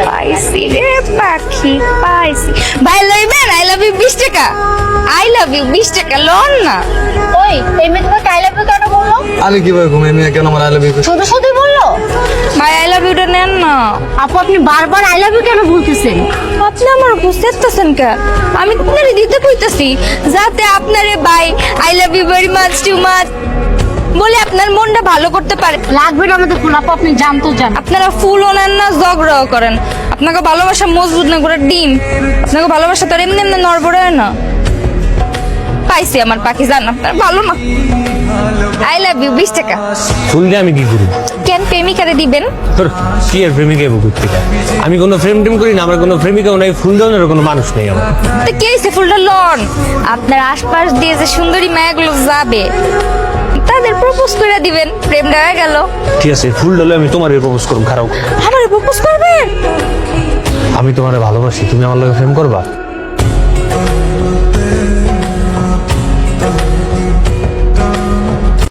পাইছি রে পাখি পাইছি। ভাই লইবেন আই লাভ ইউ 20 টাকা। আই লাভ ইউ 20 টাকা লোন না। ওই এই মেয়ে তোমাকে আই লাভ ইউ কেন বললো? আমি কিভাবে ঘুমাই মেয়ে কেন আমার আই লাভ ইউ? শুধু শুধুই বললো? ভাই আই লাভ ইউটা নেন না। আপু আপনি বারবার আই লাভ ইউ কেন বলতেছেন? আপনি আমার বুঝতেছেন কেন? আমি আপনারে দিতে কইতাছি যাতে আপনারে ভাই I love you very much too much বলে আপনার মনটা ভালো করতে পারে। লাগবে না আমাদের ফুল আপু, আপনি জানতো জান। আপনারা ফুলও নেন না, ঝগড়াও করেন। আপনাকে ভালোবাসা মজবুত না করে ডিম। আপনাকে ভালোবাসা তো আর এমনি এমনি নড়বড়ে হয় না। পাইছি আমার পাখি, জান আপনার ভালো না। আই লাভ ইউ 20 টাকা। ফুল দিয়ে আমি কি করি? কেন প্রেমিকারে দিবেন? তোর কি আর প্রেমিকা এবো করতে? আমি কোনো প্রেম টেম করি না, আমার কোনো প্রেমিকাও নাই, ফুল দেওয়ার কোনো মানুষ নেই আমার। তো কে হইছে ফুলটা লন? আপনার আশপাশ দিয়ে যে সুন্দরী মায়াগুলো যাবে তাদের প্রপোজ করে দিবেন, প্রেমটা হয়ে গেল। ঠিক আছে, ফুল ডলে আমি তোমার প্রপোজ করবো, খারাপ। আমারে প্রপোজ করবেন? আমি তোমার ভালোবাসি, তুমি আমার লগে প্রেম করবা?